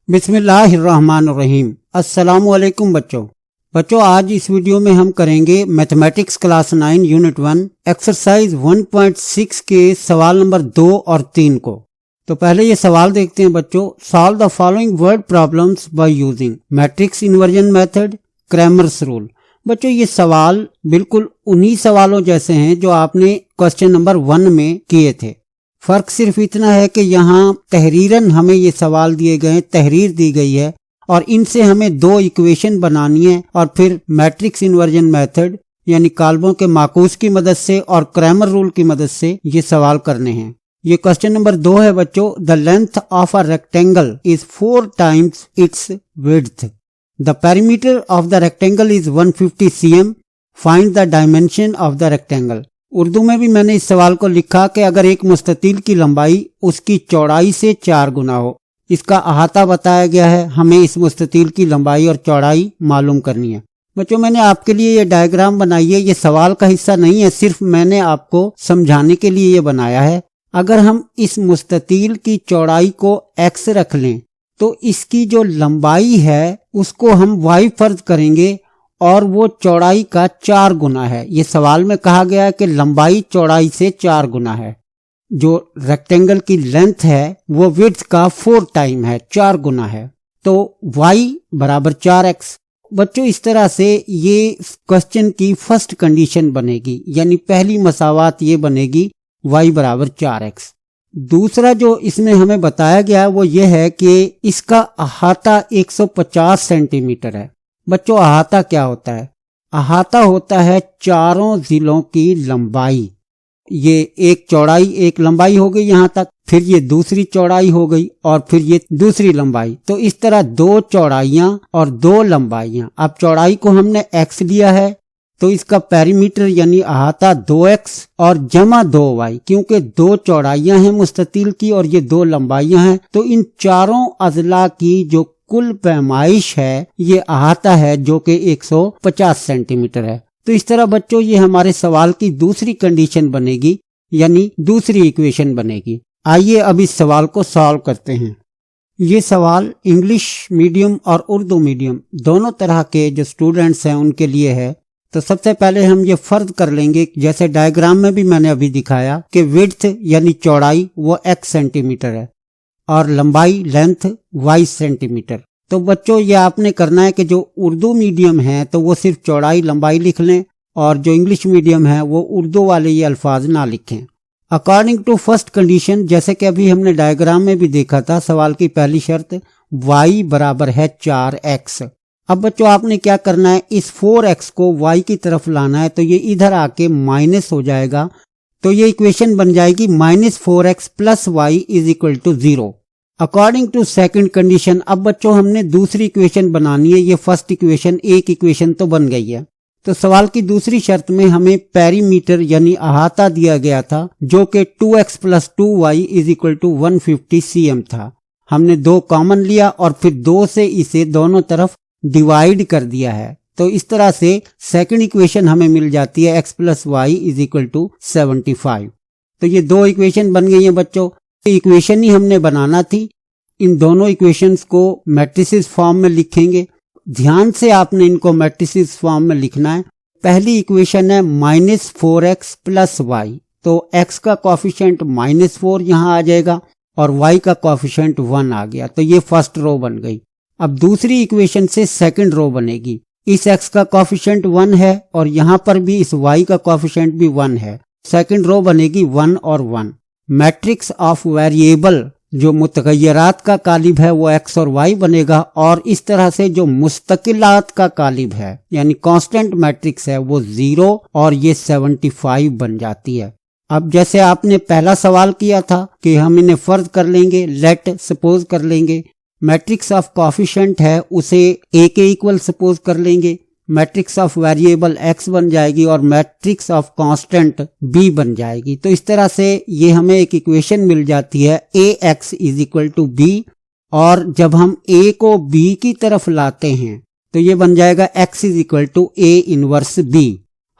बिस्मिल्लाहिर्रहमानिर्रहीम। अस्सलामुअलैकुम बच्चों आज इस वीडियो में हम करेंगे मैथमेटिक्स क्लास 9 यूनिट 1 एक्सरसाइज 1.6 के सवाल नंबर 2 और 3 को। तो पहले ये सवाल देखते हैं बच्चों। Solve the following word problems by using matrix inversion method, Cramer's rule. बच्चों ये सवाल बिल्कुल उन्हीं सवालों जैसे हैं जो आपने क्वेश्चन नंबर 1 में किए थे। फर्क सिर्फ इतना है कि यहाँ तहरीरन हमें ये सवाल दिए गए, तहरीर दी गई है और इनसे हमें दो इक्वेशन बनानी है और फिर मैट्रिक्स इन्वर्जन मेथड यानी काल्बों के माकूस की मदद से और क्रैमर रूल की मदद से ये सवाल करने हैं। ये क्वेश्चन नंबर 2 है बच्चों। The length of a rectangle is 4 times it's width. The perimeter of the rectangle is 150 cm। Find the dimension of the rectangle. Urdu में भी मैंने इस सवाल को लिखा कि अगर एक मुस्ततील की लंबाई उसकी चौड़ाई से 4 गुना हो, इसका अहाता बताया गया है, हमें इस मुस्ततील की लंबाई और चौड़ाई मालूम करनी है। बच्चों मैंने आपके लिए ये डायग्राम बनाई है, ये सवाल का हिस्सा नहीं है, सिर्फ मैंने आपको समझाने के लिए ये बनाया है। अगर हम इस मुस्ततील की चौड़ाई को x रख लें तो इसकी जो लंबाई है उसको हम y फर्ज करेंगे और वो चौड़ाई का 4 गुना है। ये सवाल में कहा गया है कि लंबाई चौड़ाई से 4 गुना है। जो रेक्टेंगल की लेंथ है वो विड्थ का 4 टाइम है, 4 गुना है। तो y बराबर 4x। बच्चों इस तरह से ये क्वेश्चन की फर्स्ट कंडीशन बनेगी, यानी पहली मसावात ये बनेगी y बराबर 4x। दूसरा जो इसमें हमें बताया गया है वो ये है कि इसका अहाता 150 सेंटीमीटर है। बच्चों अहाता क्या होता है? अहाता होता है चारों जिलों की लंबाई। ये एक चौड़ाई एक लंबाई हो गई यहाँ तक, फिर ये दूसरी चौड़ाई हो गई और फिर ये दूसरी लंबाई। तो इस तरह 2 चौड़ाइयां और 2 लंबाइयां। अब चौड़ाई को हमने x लिया है तो इसका पेरीमीटर यानी अहाता 2x और जमा 2y, क्योंकि 2 चौड़ाइयां हैं मुस्ततील की और ये 2 लंबाइयां हैं। तो इन चारों अजला की जो कुल पैमाइश है ये अहाता है जो कि 150 सेंटीमीटर है। तो इस तरह बच्चों ये हमारे सवाल की दूसरी कंडीशन बनेगी, यानी दूसरी इक्वेशन बनेगी। आइए अब इस सवाल को सॉल्व करते हैं। ये सवाल इंग्लिश मीडियम और उर्दू मीडियम दोनों तरह के जो स्टूडेंट्स हैं उनके लिए है। तो सबसे पहले हम ये फर्ज कर लेंगे, जैसे डायग्राम में भी मैंने अभी दिखाया, कि विड्थ यानी चौड़ाई वो x सेंटीमीटर है और लंबाई लेंथ y सेंटीमीटर। तो बच्चों ये आपने करना है कि जो उर्दू मीडियम है तो वो सिर्फ चौड़ाई लंबाई लिख लें और जो इंग्लिश मीडियम है वो उर्दू वाले ये अल्फाज ना लिखें। अकॉर्डिंग टू फर्स्ट कंडीशन, जैसे कि अभी हमने डायग्राम में भी देखा था, सवाल की पहली शर्त y बराबर है 4x। अब बच्चों आपने क्या करना है, इस 4x को y की तरफ लाना है तो ये इधर आके माइनस हो जाएगा। तो ये इक्वेशन बन जाएगी -4x plus y is equal to 0। According to second condition, अब बच्चों हमने दूसरी इक्वेशन बनानी है। ये फर्स्ट इक्वेशन एक इक्वेशन तो बन गई है। तो सवाल की दूसरी शर्त में हमें पेरीमीटर यानी अहाता दिया गया था जो कि 2x plus 2y is equal to 150 cm था। हमने 2 कॉमन लिया और फिर 2 से इसे दोनों तरफ डिवाइड कर दिया है। तो इस तरह से सेकंड इक्वेशन हमें मिल जाती है x plus y is equal to 75। तो ये 2 इक्वेशन बन गई हैं बच्चों। इक्वेशन ही हमने बनाना थी। इन दोनों इक्वेशंस को मैट्रिसेस फॉर्म में लिखेंगे। ध्यान से आपने इनको मैट्रिसेस फॉर्म में लिखना है। पहली इक्वेशन है -4x प्लस y, तो x का कोफिशिएंट -4 यहाँ आ जाएगा और y का कोफिशिएंट 1 आ गया। तो ये फर्स्ट रो बन गई। अब दूसरी इक्वेशन से सेकंड रो बनेगी। इस x का कोफिशिएंट 1 है और यहाँ पर भी इस y का कोफिशिएंट भी 1 है। सेकंड रो बनेगी 1 और 1। मैट्रिक्स ऑफ वेरिएबल जो मुतगय्यरात का कालिब है वो x और y बनेगा और इस तरह से जो मुस्तकिलात का कालिब है यानी कांस्टेंट मैट्रिक्स है वो 0 और ये 75 बन जाती है। अब जैसे आपने पहला सवाल किया था कि हम इन्हें फर्ज कर लेंगे, लेट सपोज कर लेंगे। मैट्रिक्स ऑफ कोफिशिएंट है उसे a के इक्वल सपोज कर लेंगे। मैट्रिक्स ऑफ वेरिएबल x बन जाएगी और मैट्रिक्स ऑफ कांस्टेंट b बन जाएगी। तो इस तरह से ये हमें एक इक्वेशन मिल जाती है ax is equal to b और जब हम a को b की तरफ लाते हैं तो ये बन जाएगा x is equal to a inverse b।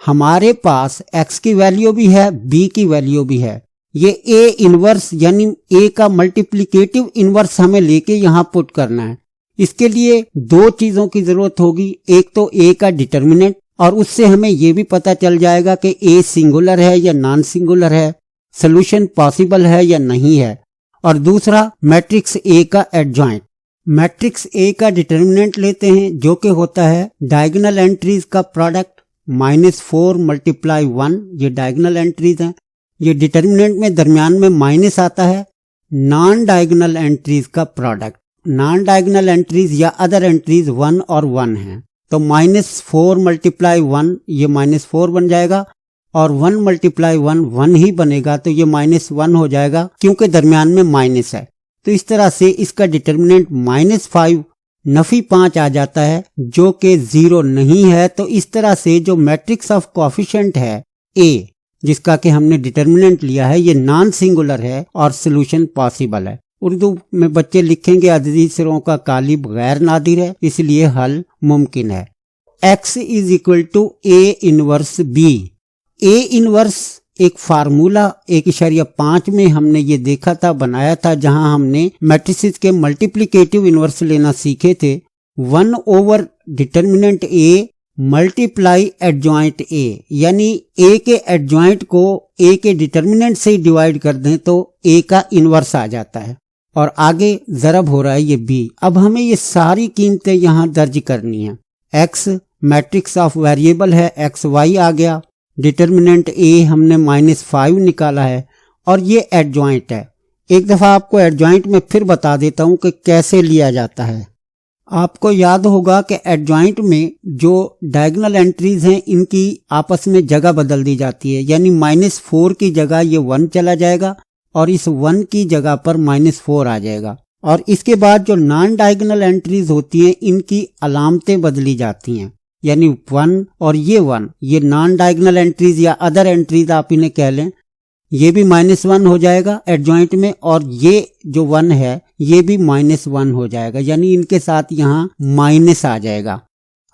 हमारे पास x की वैल्यू भी है, b की वैल्यू भी है, ये ए इनवर्स यानी ए का मल्टीप्लिकेटिव इनवर्स हमें लेके यहाँ पुट करना है। इसके लिए दो चीजों की जरूरत होगी, एक तो ए का डिटर्मिनेंट, और उससे हमें ये भी पता चल जाएगा कि ए सिंगुलर है या नॉन सिंगुलर है, सोल्यूशन पॉसिबल है या नहीं है, और दूसरा मैट्रिक्स ए का एडजॉइंट। मैट्रिक्स ए का डिटर्मिनेंट लेते हैं जो कि होता है डायगोनल एंट्रीज का प्रोडक्ट -4 × 1, ये डायगोनल एंट्रीज हैं। ये डिटर्मिनेंट में दरमियान में माइनस आता है नॉन डायगोनल एंट्रीज का प्रोडक्ट। नॉन डायगोनल एंट्रीज या अदर एंट्रीज 1 और 1 हैं, तो -4 × 1 ये -4 बन जाएगा, और 1 × 1 1 ही बनेगा, तो ये -1 हो जाएगा क्योंकि दरमियान में माइनस है। तो इस तरह से इसका डिटर्मिनेंट -5 नफी 5 आ जाता है जो कि 0 नहीं है। तो इस तरह से जो मैट्रिक्स ऑफ कोएफिशिएंट है ए, जिसका कि हमने डिटर्मिनेंट लिया है, ये नॉन सिंगुलर है और सोल्यूशन पॉसिबल है। उर्दू में बच्चे लिखेंगे अददी सिरों का कालिब गैर नादिर है, इसलिए हल मुमकिन है। x = A inverse B। A inverse एक फार्मूला 1.5 में हमने ये देखा था, बनाया था, जहां हमने मैट्रिसेस के मल्टीप्लिकेटिव इनवर्स लेना सीखे थे। 1/डिटर्मिनेंट A मल्टीप्लाई एडजॉइंट A, यानी A के एडजॉइंट को A के डिटर्मिनेंट से डिवाइड कर दें तो A का इनवर्स आ जाता है, और आगे ज़रब हो रहा है ये B। अब हमें ये सारी कीमतें यहाँ दर्ज करनी है। x मैट्रिक्स ऑफ वेरिएबल है, xy आ गया, डिटर्मिनेंट A हमने -5 निकाला है, और ये एडजॉइंट है। एक दफ़ा आपको एडजॉइंट में फिर बता देता हूँ कि कैसे लिया जाता है। आपको याद होगा कि एडजॉइंट में जो डायगोनल एंट्रीज हैं इनकी आपस में जगह बदल दी जाती है, यानी -4 की जगह ये 1 चला जाएगा और इस 1 की जगह पर -4 आ जाएगा। और इसके बाद जो नॉन डायगोनल एंट्रीज होती हैं इनकी अलामतें बदली जाती हैं, यानी 1 और ये 1, ये नॉन डायगोनल एंट्रीज या अदर एंट्रीज आप इन्हें कह लें, ये भी -1 हो जाएगा एडजॉइंट में, और ये जो 1 है ये भी -1 हो जाएगा, यानी इनके साथ यहाँ माइनस आ जाएगा।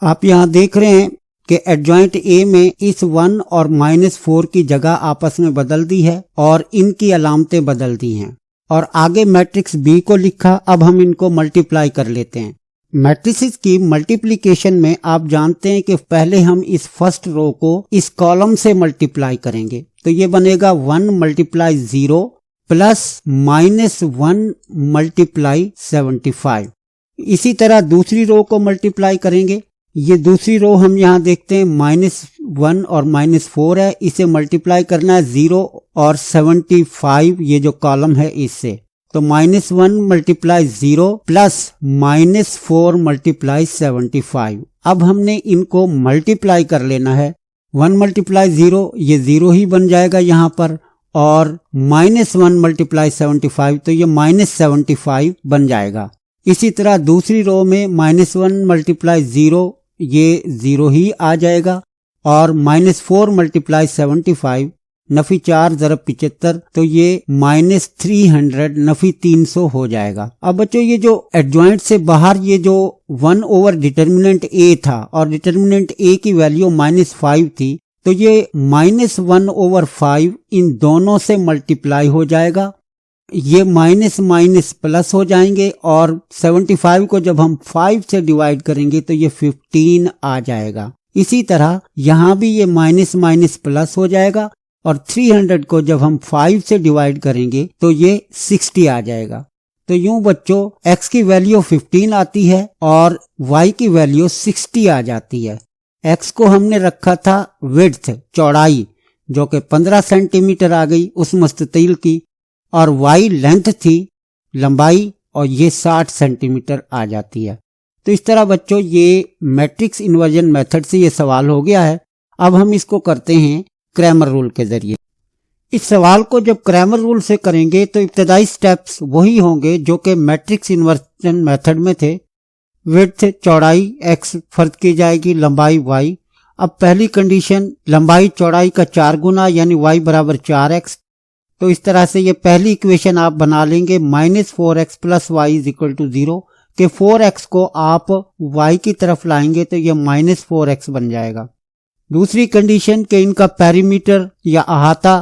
आप यहाँ देख रहे हैं कि एडजॉइंट A में इस 1 और -4 की जगह आपस में बदल दी है और इनकी अलामतें बदल दी हैं, और आगे मैट्रिक्स B को लिखा। अब हम इनको मल्टीप्लाई कर लेते हैं। मैट्रिसेस की मल्टीप्लिकेशन में आप जानते हैं कि पहले हम इस फर्स्ट रो को इस कॉलम से मल्टीप्लाई करेंगे, तो ये बनेगा 1 × 0 प्लस -1 × 75। इसी तरह दूसरी रो को मल्टीप्लाई करेंगे। ये दूसरी रो हम यहाँ देखते हैं -1 और -4 है, इसे मल्टीप्लाई करना है 0 और 75, ये जो कॉलम है इससे, तो -1 × 0 प्लस -4 × 75। अब हमने इनको मल्टीप्लाई कर लेना है। 1 × 0 ये 0 ही बन जाएगा यहाँ पर, और -1 × 75 तो ये -75 बन जाएगा। इसी तरह दूसरी रो में -1 × 0 ये 0 ही आ जाएगा, और -4 × 75 नफी 4 ज़रब 75 तो ये -300 नफी 300 हो जाएगा। अब बच्चों ये जो एडजॉइंट से बाहर ये जो 1/डिटर्मिनेंट A था और डिटर्मिनेंट A की वैल्यू -5 थी, तो ये -1/5 इन दोनों से मल्टीप्लाई हो जाएगा। ये माइनस माइनस प्लस हो जाएंगे, और 75 को जब हम 5 से डिवाइड करेंगे तो ये 15 आ जाएगा। इसी तरह यहाँ भी ये माइनस माइनस प्लस हो जाएगा, और 300 को जब हम 5 से डिवाइड करेंगे तो ये 60 आ जाएगा। तो यूं बच्चों x की वैल्यू 15 आती है और y की वैल्यू 60 आ जाती है। x को हमने रखा था विड्थ चौड़ाई, जो कि 15 सेंटीमीटर आ गई उस मुस्ततील की, और y लेंथ थी लंबाई, और ये 60 सेंटीमीटर आ जाती है। तो इस तरह बच्चों ये मैट्रिक्स इन्वर्जन मेथड से ये सवाल हो गया है। अब हम इसको करते हैं क्रैमर रूल के जरिए। इस सवाल को जब क्रैमर रूल से करेंगे तो इब्तदाई स्टेप्स वही होंगे जो कि मैट्रिक्स इन्वर्जन मेथड में थे। विड्थ चौड़ाई x फर्ज की जाएगी, लंबाई y। अब पहली कंडीशन लंबाई चौड़ाई का 4 गुना यानी y बराबर 4x। तो इस तरह से ये पहली इक्वेशन आप बना लेंगे -4x प्लस y = 0 के 4x को आप y की तरफ लाएंगे तो ये -4x बन जाएगा। दूसरी कंडीशन के इनका पेरीमीटर या अहाता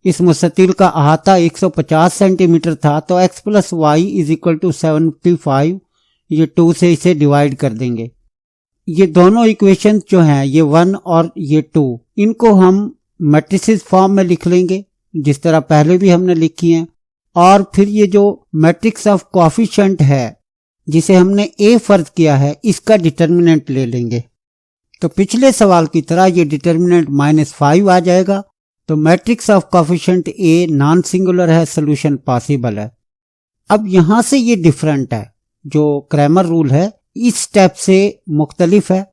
इस मुस्ततील का अहाता 150 सेंटीमीटर था, तो x plus y is equal to 75, ये 2 से इसे डिवाइड कर देंगे। ये दोनों इक्वेशन जो हैं, ये 1 और ये 2, इनको हम मैट्रिसेस फॉर्म में लिख लेंगे जिस तरह पहले भी हमने लिखी हैं। और फिर ये जो मैट्रिक्स ऑफ कोएफिशिएंट है जिसे हमने A फर्ज किया है, इसका डिटर्मिनेंट ले लेंगे। तो पिछले सवाल की तरह ये डिटर्मिनेंट -5 आ जाएगा। तो matrix of coefficient A non singular है, सोल्यूशन पॉसिबल है। अब यहां से ये डिफरेंट है, जो क्रैमर रूल है इस स्टेप से मुख्तलिफ है।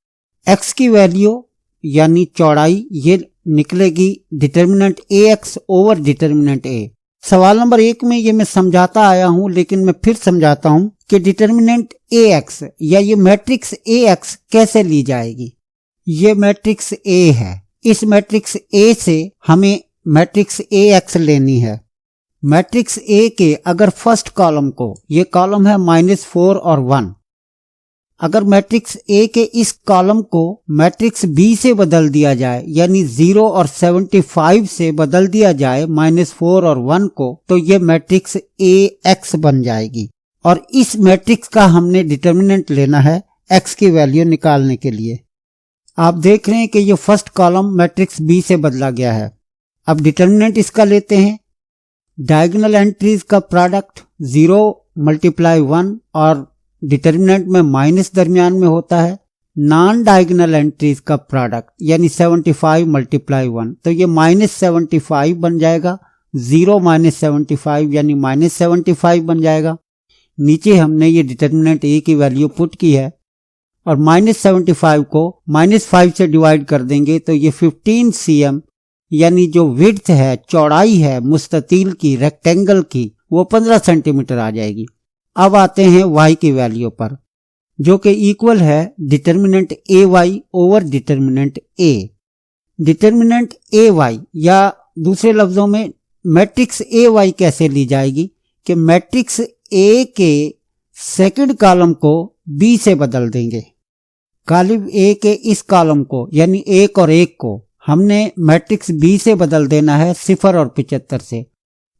x की वैल्यू यानी चौड़ाई ये निकलेगी determinant AX over determinant A। सवाल नंबर 1 में ये मैं समझाता आया हूं, लेकिन मैं फिर समझाता हूं कि डिटर्मिनेंट AX या ये मैट्रिक्स AX कैसे ली जाएगी। ये मैट्रिक्स A है, इस मैट्रिक्स A से हमें मैट्रिक्स AX लेनी है। मैट्रिक्स A के अगर फर्स्ट कॉलम को, ये कॉलम है -4 और 1, अगर मैट्रिक्स A के इस कॉलम को मैट्रिक्स B से बदल दिया जाए यानी 0 और 75 से बदल दिया जाए -4 और 1 को, तो ये मैट्रिक्स AX बन जाएगी। और इस मैट्रिक्स का हमने डिटर्मिनेंट लेना है x की वैल्यू निकालने के लिए। आप देख रहे हैं कि ये फर्स्ट कॉलम मैट्रिक्स B से बदला गया है। अब डिटर्मिनेंट इसका लेते हैं। डायगोनल एंट्रीज का प्रोडक्ट 0 × 1 और डिटर्मिनेंट में माइनस दरमियान में होता है। नॉन डायगोनल एंट्रीज का प्रोडक्ट यानी 75 × 1, तो ये -75 बन जाएगा। 0 - 75 यानी -75 बन जाएगा। नीचे हमने ये डिटर्मिनेंट A की वैल्यू पुट की है और -75 को -5 से डिवाइड कर देंगे, तो ये 15 cm यानी जो विड्थ है, चौड़ाई है मुस्ततील की, रेक्टेंगल की, वो 15 सेंटीमीटर आ जाएगी। अब आते हैं y की वैल्यू पर, जो कि इक्वल है determinant AY over determinant A। Determinant AY या दूसरे लफ्जों में मैट्रिक्स AY कैसे ली जाएगी कि मैट्रिक्स A के सेकंड कॉलम को B से बदल देंगे। कॉलम A के इस कॉलम को यानी 1 और 1 को हमने मैट्रिक्स B से बदल देना है 0 और 75 से।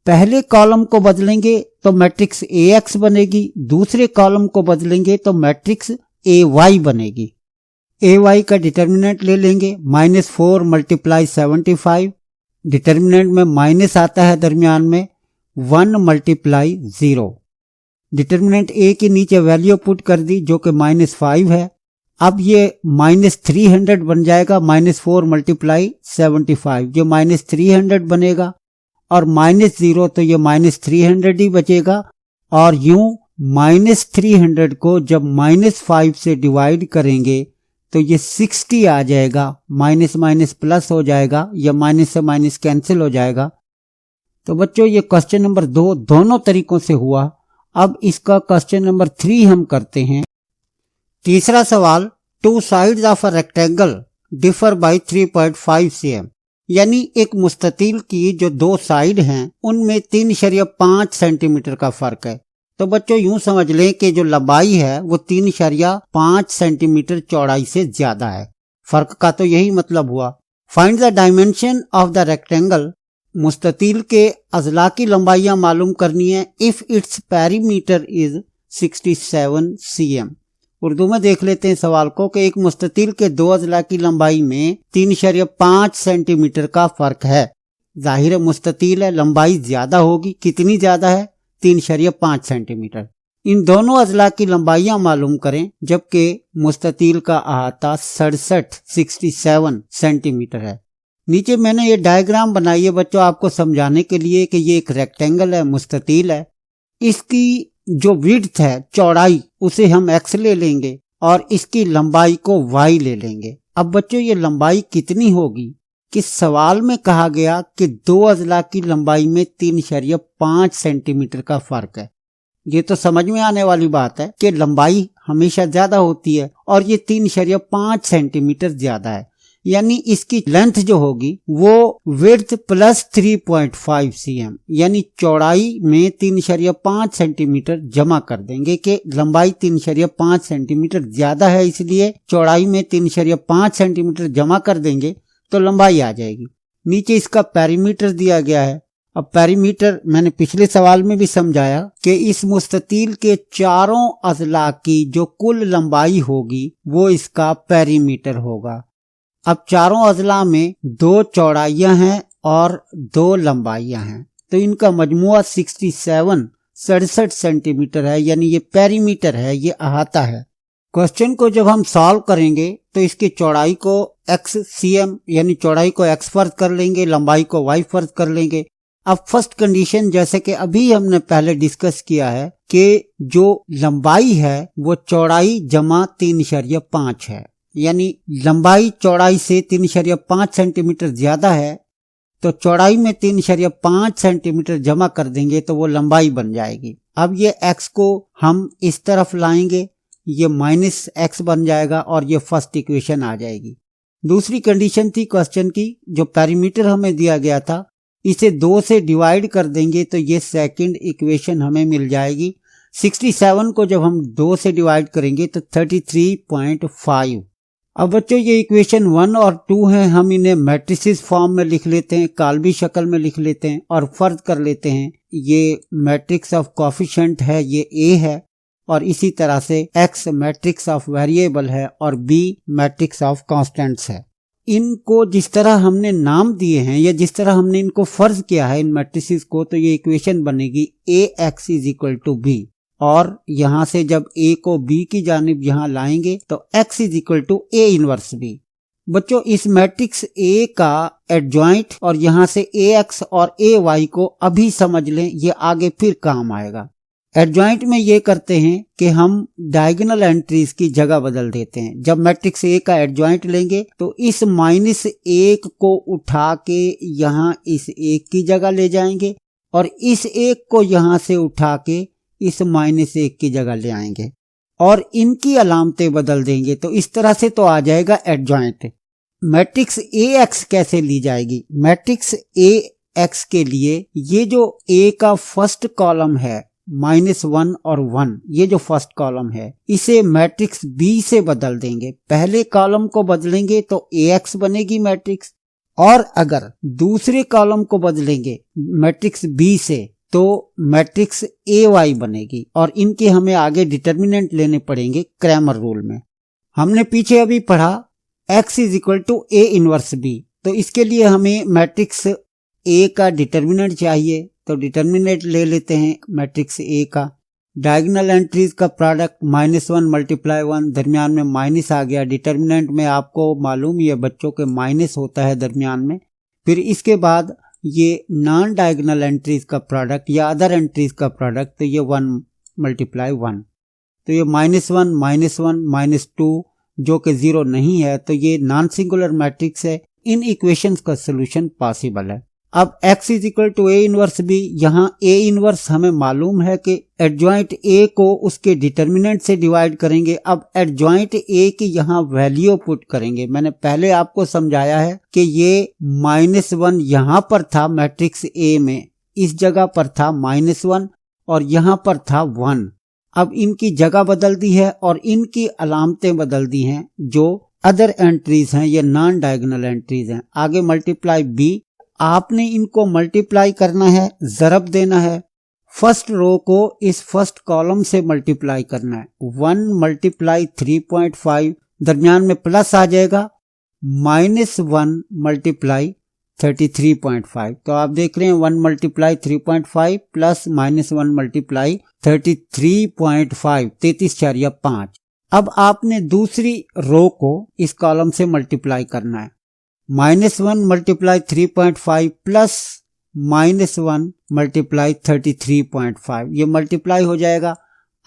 पहले कॉलम को बदलेंगे तो मैट्रिक्स AX बनेगी, दूसरे कॉलम को बदलेंगे तो मैट्रिक्स AY बनेगी। AY का डिटर्मिनेंट ले लेंगे -4 × 75, डिटर्मिनेंट में माइनस आता है दरमियान में, 1 × 0। डिटर्मिनेंट A के नीचे वैल्यू पुट कर दी जो कि -5 है। अब ये -300 बन जाएगा, -4 × 75, ये -300 बनेगा और -0 तो ये -300 ही बचेगा। और यूं -300 को जब -5 से डिवाइड करेंगे तो ये 60 आ जाएगा, माइनस माइनस प्लस हो जाएगा या माइनस से माइनस कैंसिल हो जाएगा। तो बच्चों ये क्वेश्चन नंबर 2 दोनों तरीकों से हुआ। अब इसका क्वेश्चन नंबर 3 हम करते हैं। तीसरा सवाल, 2 sides of a rectangle differ by 3.5 cm, यानी एक मुस्ततील की जो 2 साइड हैं उनमें 3.5 सेंटीमीटर का फर्क है। तो बच्चों यूं समझ लें कि जो लंबाई है वो 3.5 सेंटीमीटर चौड़ाई से ज्यादा है। फर्क का तो यही मतलब हुआ। Find the dimension of the rectangle, मुस्ततील के अजला की लंबाइयां मालूम करनी है। If its perimeter is 67 cm। Urdu में देख लेते हैं सवाल को कि एक मुस्ततील के 2 अजला की लंबाई में 3.5 सेंटीमीटर का फर्क है। जाहिर है मुस्ततील है, लंबाई ज्यादा होगी। कितनी ज्यादा है? 3.5 सेंटीमीटर। इन दोनों अजला की लंबाइयां मालूम करें, जबकि मुस्ततील का अहाता 67 सेंटीमीटर है। नीचे मैंने ये डायग्राम बनाई है बच्चों आपको समझाने के लिए कि ये एक रेक्टेंगल है, मुस्ततील है। इसकी जो विड्थ है, चौड़ाई, उसे हम x ले लेंगे और इसकी लंबाई को y ले लेंगे। अब बच्चों ये लंबाई कितनी होगी कि सवाल में कहा गया कि 2 अजला की लंबाई में 3.5 सेंटीमीटर का फर्क है। ये तो समझ में आने वाली बात है कि लंबाई हमेशा ज्यादा होती है और ये 3.5 सेंटीमीटर ज्यादा है, यानी इसकी लेंथ जो होगी वो विड्थ प्लस 3.5 cm यानी चौड़ाई में 3.5 सेंटीमीटर जमा कर देंगे कि लंबाई 3.5 सेंटीमीटर ज्यादा है, इसलिए चौड़ाई में 3.5 सेंटीमीटर जमा कर देंगे तो लंबाई आ जाएगी। नीचे इसका पेरीमीटर दिया गया है। अब पेरीमीटर मैंने पिछले सवाल में भी समझाया कि इस मुस्ततील के चारों अजला की जो कुल लंबाई होगी वो इसका पेरीमीटर होगा। अब चारों अजला में 2 चौड़ाइयां हैं और 2 लंबाइयां हैं, तो इनका मजमुआ 67 सेंटीमीटर है, यानी ये पेरीमीटर है, ये अहाता है। क्वेश्चन को जब हम सॉल्व करेंगे तो इसकी चौड़ाई को x cm यानी चौड़ाई को x फर्ज कर लेंगे, लंबाई को y फर्ज कर लेंगे। अब फर्स्ट कंडीशन जैसे कि अभी हमने पहले डिस्कस किया है कि जो लंबाई है वो चौड़ाई जमा 3.5 है, यानी लंबाई चौड़ाई से 3.5 सेंटीमीटर ज्यादा है, तो चौड़ाई में 3.5 सेंटीमीटर जमा कर देंगे तो वो लंबाई बन जाएगी। अब ये x को हम इस तरफ लाएंगे, ये -x बन जाएगा और ये फर्स्ट इक्वेशन आ जाएगी। दूसरी कंडीशन थी क्वेश्चन की, जो पेरीमीटर हमें दिया गया था इसे 2 से डिवाइड कर देंगे तो ये सेकंड इक्वेशन हमें मिल जाएगी। 67 को जब हम 2 से डिवाइड करेंगे तो 33.5। अब बच्चों ये इक्वेशन 1 और 2 हैं, हम इन्हें मैट्रिसेस फॉर्म में लिख लेते हैं, काल्बी शक्ल में लिख लेते हैं और फर्ज कर लेते हैं ये मैट्रिक्स ऑफ कोएफिशिएंट है, ये A है, और इसी तरह से X मैट्रिक्स ऑफ वेरिएबल है और B मैट्रिक्स ऑफ कांस्टेंट्स है। इनको जिस तरह हमने नाम दिए हैं या जिस तरह हमने इनको फर्ज किया है इन मैट्रिसेस को, तो ये इक्वेशन बनेगी AX = B, और यहां से जब A को B की जानिब यहां लाएंगे तो X = A इनवर्स B। बच्चों इस मैट्रिक्स A का एडजॉइंट और यहां से AX और AY को अभी समझ लें, ये आगे फिर काम आएगा। एडजॉइंट में ये करते हैं कि हम डायगोनल एंट्रीज की जगह बदल देते हैं। जब मैट्रिक्स A का एडजॉइंट लेंगे तो इस -1 को उठा के यहाँ इस 1 की जगह ले जाएंगे और इस 1 को यहाँ से उठा के इस -1 की जगह ले आएंगे और इनकी अलामतें बदल देंगे, तो इस तरह से तो आ जाएगा एडजॉइंट। मैट्रिक्स AX कैसे ली जाएगी? मैट्रिक्स AX के लिए ये जो A का फर्स्ट कॉलम है -1 और 1, ये जो फर्स्ट कॉलम है इसे मैट्रिक्स B से बदल देंगे। पहले कॉलम को बदलेंगे तो AX बनेगी मैट्रिक्स, और अगर दूसरे कॉलम को बदलेंगे मैट्रिक्स B से तो मैट्रिक्स AY बनेगी, और इनके हमें आगे डिटर्मिनेंट लेने पड़ेंगे क्रैमर रूल में। हमने पीछे अभी पढ़ा X = A इनवर्स B, तो इसके लिए हमें मैट्रिक्स A का डिटर्मिनेंट चाहिए, तो डिटर्मिनेंट ले लेते हैं मैट्रिक्स A का। डायगोनल एंट्रीज का प्रोडक्ट -1 × 1, दरमियान में माइनस आ गया। डिटर्मिनेंट में आपको मालूम ही है बच्चों के माइनस होता है दरमियान में। फिर इसके बाद ये नॉन डायगोनल एंट्रीज का प्रोडक्ट या अदर एंट्रीज का प्रोडक्ट, तो ये 1 × 1, तो ये -1 -2 जो कि 0 नहीं है, तो ये नॉन सिंगुलर मैट्रिक्स है। इन इक्वेशंस का सॉल्यूशन पॉसिबल है। अब X = A इनवर्स B, यहाँ A इनवर्स हमें मालूम है कि एडजॉइंट A को उसके डिटर्मिनेंट से डिवाइड करेंगे। अब एडजॉइंट A की यहाँ वैल्यू पुट करेंगे। मैंने पहले आपको समझाया है कि ये -1 यहाँ पर था मैट्रिक्स A में, इस जगह पर था -1 और यहाँ पर था 1। अब इनकी जगह बदल दी है और इनकी अलामतें बदल दी हैं। जो अदर एंट्रीज हैं ये नॉन डायगोनल एंट्रीज हैं। आगे मल्टीप्लाई B, आपने इनको मल्टीप्लाई करना है, ज़रब देना है। फर्स्ट रो को इस फर्स्ट कॉलम से मल्टीप्लाई करना है। 1 × 3.5, दरमियान में प्लस आ जाएगा, -1 × 33.5। तो आप देख रहे हैं 1 × 3.5 प्लस -1 × 33.5, 33.5। अब आपने दूसरी रो को इस कॉलम से मल्टीप्लाई करना है। -1 × 3.5 प्लस -1 × 33.5, ये मल्टीप्लाई हो जाएगा।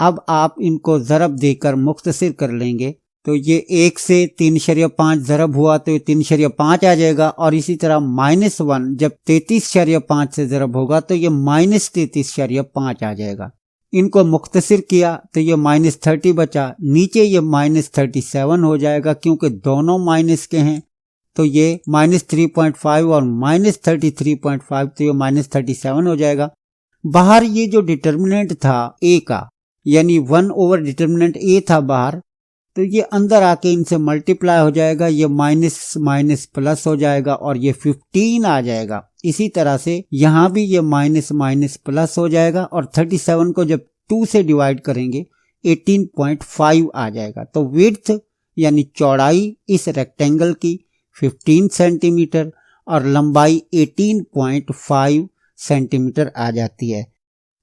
अब आप इनको ज़रब देकर मुख्तसर कर लेंगे, तो ये 1 से 3.5 ज़रब हुआ तो ये 3.5 आ जाएगा, और इसी तरह -1 जब 33.5 से ज़रब होगा तो ये -33.5 आ जाएगा। इनको मुख्तसर किया तो ये -30 बचा, नीचे ये -37 हो जाएगा क्योंकि दोनों माइनस के हैं, तो ये -3.5 और -33.5, तो ये -37 हो जाएगा। बाहर ये जो डिटर्मिनेंट था A का, यानी 1 ओवर डिटर्मिनेंट A था बाहर, तो ये अंदर आके इनसे मल्टीप्लाई हो जाएगा, ये माइनस माइनस प्लस हो जाएगा और ये 15 आ जाएगा। इसी तरह से यहाँ भी ये माइनस माइनस प्लस हो जाएगा और 37 को जब 2 से डिवाइड करेंगे 18.5 आ जाएगा। तो विड्थ यानी चौड़ाई इस रेक्टेंगल की 15 सेंटीमीटर और लंबाई 18.5 सेंटीमीटर आ जाती है।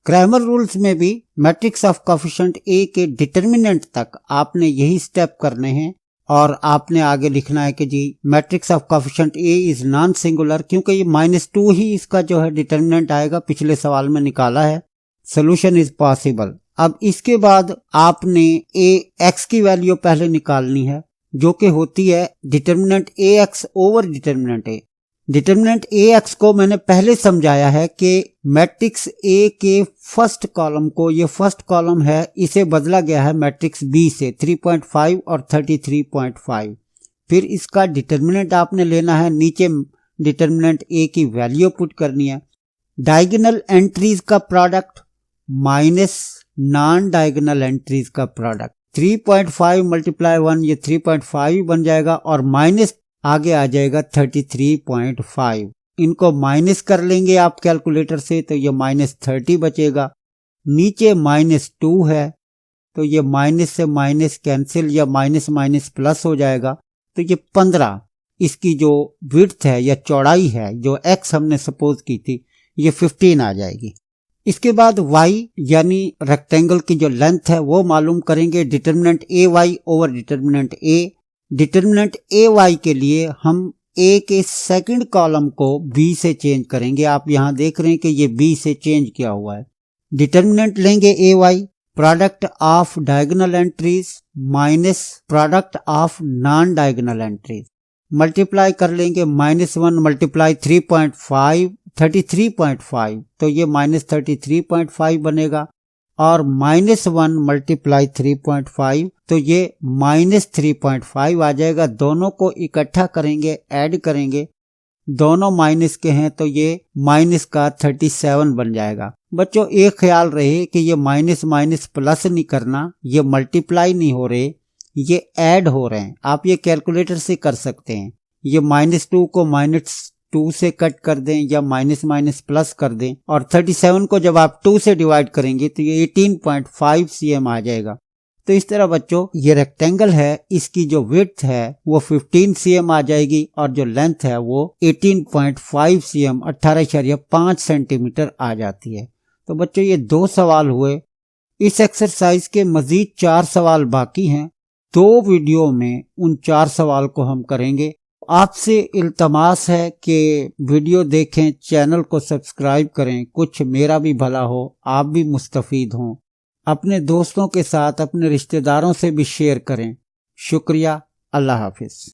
क्रैमर रूल्स में भी मैट्रिक्स ऑफ कोएफिशिएंट ए के डिटर्मिनेंट तक आपने यही स्टेप करने हैं और आपने आगे लिखना है कि जी matrix of coefficient A is non singular, क्योंकि ये -2 ही इसका जो है डिटर्मिनेंट आएगा, पिछले सवाल में निकाला है। Solution is possible. अब इसके बाद आपने ए एक्स की वैल्यू पहले निकालनी है, जो कि होती है डिटर्मिनेंट ए एक्स ओवर डिटर्मिनेंट ए। डिटर्मिनेंट ए एक्स को मैंने पहले समझाया है कि मैट्रिक्स ए के फर्स्ट कॉलम को, ये फर्स्ट कॉलम है, इसे बदला गया है मैट्रिक्स बी से 3.5 और 33.5। फिर इसका डिटर्मिनेंट आपने लेना है, नीचे डिटर्मिनेंट ए की वैल्यू पुट करनी है। डायगोनल एंट्रीज का product minus non diagonal entries का प्रोडक्ट, 3.5 मल्टीप्लाई 1 ये 3.5 बन जाएगा और माइनस आगे आ जाएगा 33.5। इनको माइनस कर लेंगे आप कैलकुलेटर से तो ये -30 बचेगा। नीचे -2 है तो ये माइनस से माइनस कैंसिल या माइनस माइनस प्लस हो जाएगा, तो ये 15 इसकी जो विड्थ है या चौड़ाई है जो x हमने सपोज की थी, ये 15 आ जाएगी। इसके बाद y यानी रेक्टेंगल की जो लेंथ है वो मालूम करेंगे, डिटर्मिनेंट ए वाई ओवर डिटर्मिनेंट ए। डिटर्मिनेंट ए वाई के लिए हम ए के सेकंड कॉलम को बी से चेंज करेंगे। आप यहां देख रहे हैं कि ये बी से चेंज किया हुआ है। डिटर्मिनेंट लेंगे A Y, product of diagonal entries minus product of non diagonal entries, multiply कर लेंगे -1 मल्टीप्लाई 3.5 33.5, तो ये -33.5 बनेगा और -1 मल्टीप्लाई 3.5 तो ये -3.5 आ जाएगा। दोनों को इकट्ठा करेंगे, ऐड करेंगे, दोनों माइनस के हैं तो ये माइनस का 37 बन जाएगा। बच्चों एक ख्याल रहे कि ये माइनस माइनस प्लस नहीं करना, ये मल्टीप्लाई नहीं हो रहे, ये ऐड हो रहे हैं। आप ये कैलकुलेटर से कर सकते हैं। ये -2 को -2 से कट कर दें या माइनस माइनस प्लस कर दें और 37 को जब आप 2 से डिवाइड करेंगे तो ये 18.5 cm आ जाएगा। तो इस तरह बच्चों ये रेक्टेंगल है, इसकी जो विड्थ है वो 15 cm आ जाएगी और जो लेंथ है वो 18.5 cm 18.5 सेंटीमीटर आ जाती है। तो बच्चों ये 2 सवाल हुए। इस एक्सरसाइज के मजीद 4 सवाल बाकी हैं। 2 वीडियो में उन 4 सवाल को हम करेंगे। आपसे इल्तमास है कि वीडियो देखें, चैनल को सब्सक्राइब करें, कुछ मेरा भी भला हो, आप भी मुस्तफीद हों। अपने दोस्तों के साथ, अपने रिश्तेदारों से भी शेयर करें। शुक्रिया। अल्लाह हाफिज।